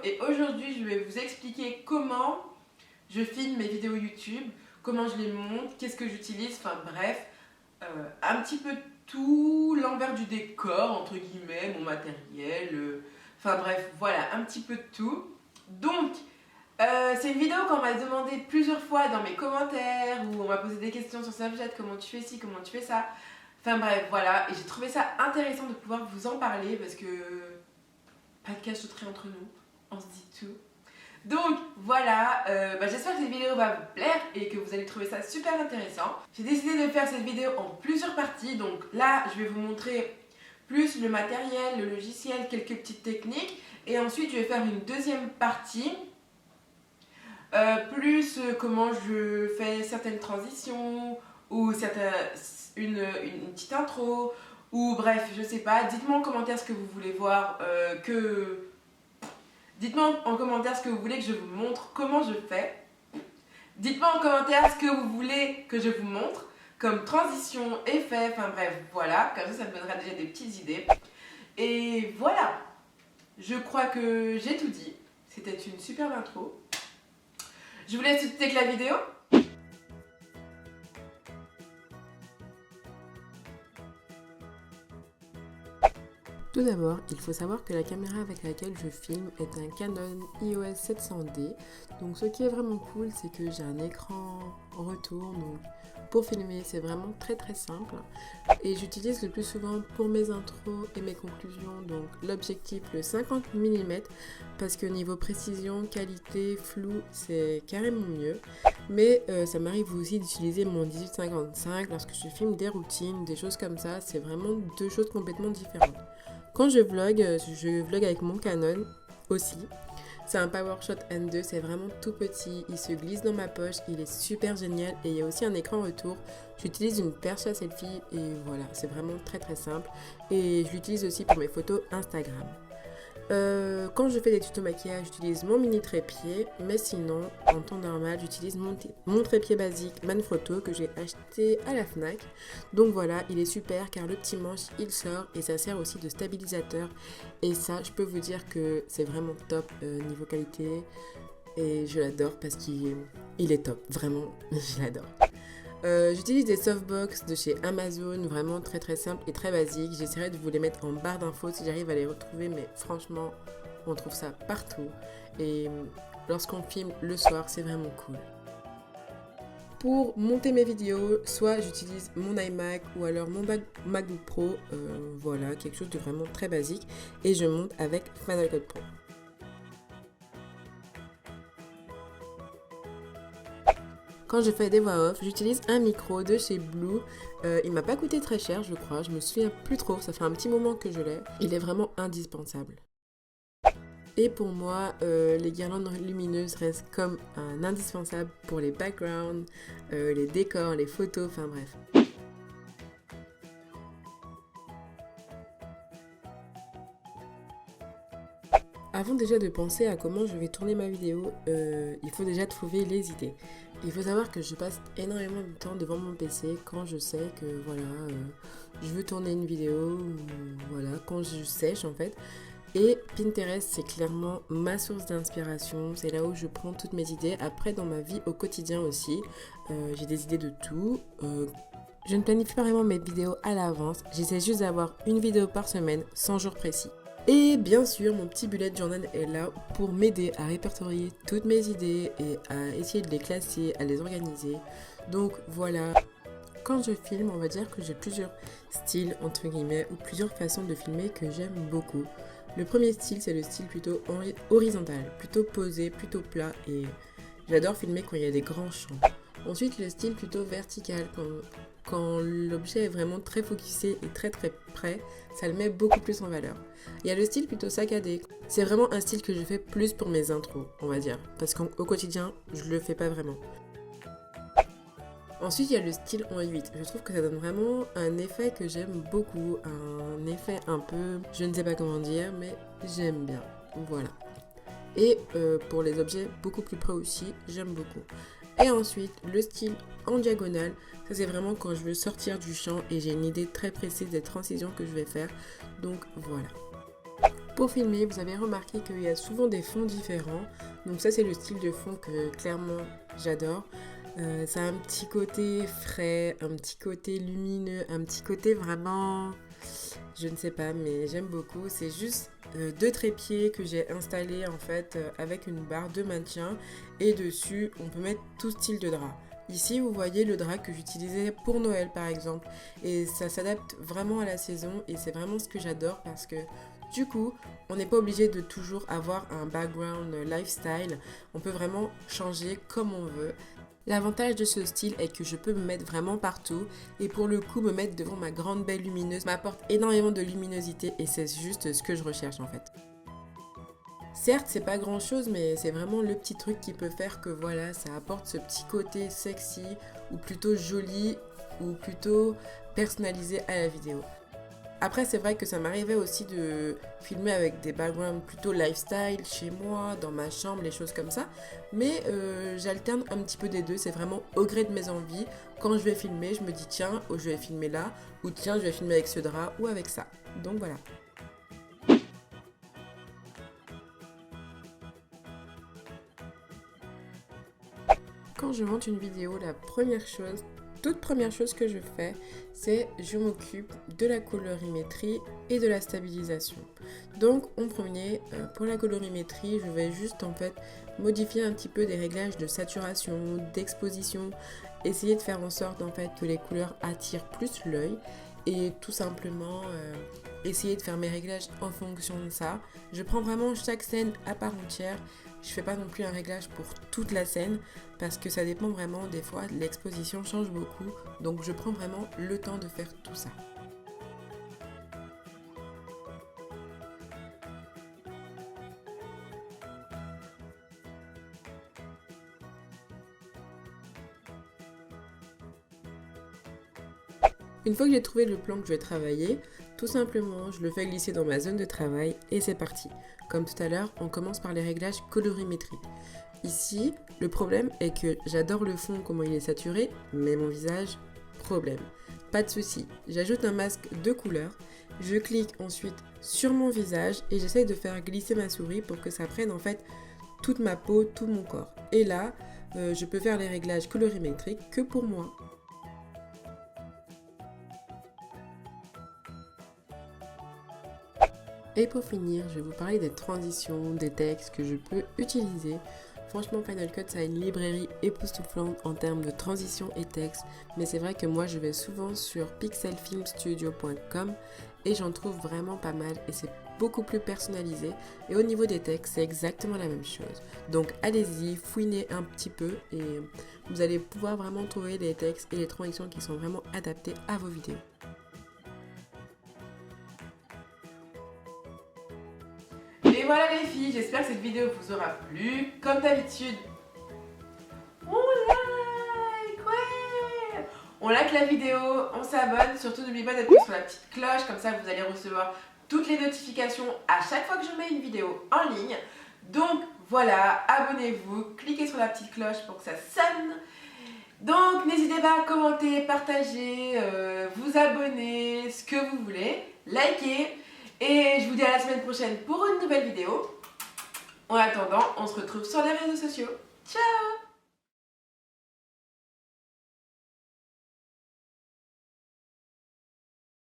et aujourd'hui je vais vous expliquer comment je filme mes vidéos YouTube, comment je les monte, qu'est-ce que j'utilise, enfin bref, un petit peu tout, l'envers du décor entre guillemets, mon matériel, enfin bref, voilà, un petit peu de tout. Donc, c'est une vidéo qu'on m'a demandé plusieurs fois dans mes commentaires, où on m'a posé des questions sur Snapchat, comment tu fais ci, comment tu fais ça. Enfin bref, voilà, et j'ai trouvé ça intéressant de pouvoir vous en parler parce que pas de cachotterie entre nous, on se dit tout. Donc voilà, j'espère que cette vidéo va vous plaire et que vous allez trouver ça super intéressant. J'ai décidé de faire cette vidéo en plusieurs parties, donc là je vais vous montrer plus le matériel, le logiciel, quelques petites techniques, et ensuite je vais faire une deuxième partie, plus comment je fais certaines transitions, ou une petite intro, ou bref, je sais pas, dites-moi en commentaire ce que vous voulez voir, dites-moi en commentaire ce que vous voulez que je vous montre, comment je fais. Dites-moi en commentaire ce que vous voulez que je vous montre, comme transition, effet, enfin bref, voilà. Comme ça me donnera déjà des petites idées. Et voilà, je crois que j'ai tout dit. C'était une superbe intro. Je vous laisse tout de suite avec la vidéo. Tout d'abord, il faut savoir que la caméra avec laquelle je filme est un Canon EOS 700D. Donc ce qui est vraiment cool, c'est que j'ai un écran retour. Donc pour filmer, c'est vraiment très simple. Et j'utilise le plus souvent pour mes intros et mes conclusions donc l'objectif le 50 mm parce que niveau précision, qualité, flou, c'est carrément mieux. Mais ça m'arrive aussi d'utiliser mon 18-55 lorsque je filme des routines, des choses comme ça. C'est vraiment deux choses complètement différentes. Quand je vlog avec mon Canon aussi. C'est un PowerShot N2, c'est vraiment tout petit, il se glisse dans ma poche, il est super génial et il y a aussi un écran retour. J'utilise une perche à selfie et voilà, c'est vraiment très simple. Et je l'utilise aussi pour mes photos Instagram. Quand je fais des tutos maquillage, j'utilise mon mini trépied, mais sinon, en temps normal, j'utilise mon trépied basique Manfrotto que j'ai acheté à la Fnac. Donc voilà, il est super car le petit manche, il sort et ça sert aussi de stabilisateur. Et ça, je peux vous dire que c'est vraiment top niveau qualité et je l'adore parce qu'il est top, vraiment, je l'adore. J'utilise des softbox de chez Amazon, vraiment très simple et très basique. J'essaierai de vous les mettre en barre d'infos si j'arrive à les retrouver, mais franchement, on trouve ça partout. Et lorsqu'on filme le soir, c'est vraiment cool. Pour monter mes vidéos, soit j'utilise mon iMac ou alors mon MacBook Pro, voilà, quelque chose de vraiment très basique. Et je monte avec Final Cut Pro. Quand je fais des voix off, j'utilise un micro de chez Blue. Il m'a pas coûté très cher, je crois. Je me souviens plus trop. Ça fait un petit moment que je l'ai. Il est vraiment indispensable. Et pour moi, les guirlandes lumineuses restent comme un indispensable pour les backgrounds, les décors, les photos, enfin bref. Avant déjà de penser à comment je vais tourner ma vidéo, il faut déjà trouver les idées. Il faut savoir que je passe énormément de temps devant mon PC quand je sais que voilà, je veux tourner une vidéo, voilà, quand je sèche en fait. Et Pinterest, c'est clairement ma source d'inspiration, c'est là où je prends toutes mes idées. Après, dans ma vie au quotidien aussi, j'ai des idées de tout. Je ne planifie pas vraiment mes vidéos à l'avance, j'essaie juste d'avoir une vidéo par semaine, sans jour précis. Et bien sûr, mon petit bullet journal est là pour m'aider à répertorier toutes mes idées et à essayer de les classer, à les organiser. Donc voilà, quand je filme, on va dire que j'ai plusieurs styles, entre guillemets, ou plusieurs façons de filmer que j'aime beaucoup. Le premier style, c'est le style plutôt horizontal, plutôt posé, plutôt plat, et j'adore filmer quand il y a des grands champs. Ensuite, le style plutôt vertical, quand l'objet est vraiment très focusé et très près, ça le met beaucoup plus en valeur. Il y a le style plutôt saccadé. C'est vraiment un style que je fais plus pour mes intros, on va dire, parce qu'au quotidien, je le fais pas vraiment. Ensuite, il y a le style en 8. Je trouve que ça donne vraiment un effet que j'aime beaucoup, un effet un peu, je ne sais pas comment dire, mais j'aime bien. Voilà. Et pour les objets beaucoup plus près aussi, j'aime beaucoup. Et ensuite, le style en diagonale, ça c'est vraiment quand je veux sortir du champ et j'ai une idée très précise des transitions que je vais faire. Donc voilà. Pour filmer, vous avez remarqué qu'il y a souvent des fonds différents. Donc ça, c'est le style de fond que clairement j'adore. Ça a un petit côté frais, un petit côté lumineux, un petit côté vraiment... Je ne sais pas, mais j'aime beaucoup. C'est juste deux trépieds que j'ai installés en fait avec une barre de maintien. Et dessus, on peut mettre tout style de drap. Ici, vous voyez le drap que j'utilisais pour Noël par exemple. Et ça s'adapte vraiment à la saison et c'est vraiment ce que j'adore parce que du coup, on n'est pas obligé de toujours avoir un background lifestyle. On peut vraiment changer comme on veut. L'avantage de ce style est que je peux me mettre vraiment partout et pour le coup me mettre devant ma grande belle lumineuse m'apporte énormément de luminosité et c'est juste ce que je recherche en fait. Certes, c'est pas grand chose, mais c'est vraiment le petit truc qui peut faire que voilà, ça apporte ce petit côté sexy ou plutôt joli ou plutôt personnalisé à la vidéo. Après, c'est vrai que ça m'arrivait aussi de filmer avec des backgrounds plutôt lifestyle chez moi, dans ma chambre, les choses comme ça. Mais j'alterne un petit peu des deux, c'est vraiment au gré de mes envies. Quand je vais filmer, je me dis tiens, je vais filmer là, ou tiens, je vais filmer avec ce drap ou avec ça. Donc voilà. Quand je monte une vidéo, toute première chose que je fais, c'est je m'occupe de la colorimétrie et de la stabilisation. Donc en premier, pour la colorimétrie, je vais juste en fait modifier un petit peu des réglages de saturation, d'exposition, essayer de faire en sorte en fait que les couleurs attirent plus l'œil et tout simplement essayer de faire mes réglages en fonction de ça. Je prends vraiment chaque scène à part entière. Je fais pas non plus un réglage pour toute la scène parce que ça dépend vraiment des fois, l'exposition change beaucoup. Donc je prends vraiment le temps de faire tout ça. Une fois que j'ai trouvé le plan que je vais travailler, tout simplement, je le fais glisser dans ma zone de travail et c'est parti. Comme tout à l'heure, on commence par les réglages colorimétriques. Ici, le problème est que j'adore le fond, comment il est saturé, mais mon visage, problème. Pas de souci, j'ajoute un masque de couleur, je clique ensuite sur mon visage et j'essaye de faire glisser ma souris pour que ça prenne en fait toute ma peau, tout mon corps. Et là, je peux faire les réglages colorimétriques que pour moi. Et pour finir, je vais vous parler des transitions, des textes que je peux utiliser. Franchement, Final Cut, ça a une librairie époustouflante en termes de transition et texte. Mais c'est vrai que moi, je vais souvent sur pixelfilmstudio.com et j'en trouve vraiment pas mal et c'est beaucoup plus personnalisé. Et au niveau des textes, c'est exactement la même chose. Donc allez-y, fouinez un petit peu et vous allez pouvoir vraiment trouver les textes et les transitions qui sont vraiment adaptés à vos vidéos. Et voilà les filles, j'espère que cette vidéo vous aura plu. Comme d'habitude, on like la vidéo, on s'abonne. Surtout n'oubliez pas d'appuyer sur la petite cloche, comme ça vous allez recevoir toutes les notifications à chaque fois que je mets une vidéo en ligne. Donc voilà, abonnez-vous, cliquez sur la petite cloche pour que ça sonne. Donc n'hésitez pas à commenter, partager, vous abonner, ce que vous voulez, liker. Et je vous dis à la semaine prochaine pour une nouvelle vidéo. En attendant, on se retrouve sur les réseaux sociaux. Ciao!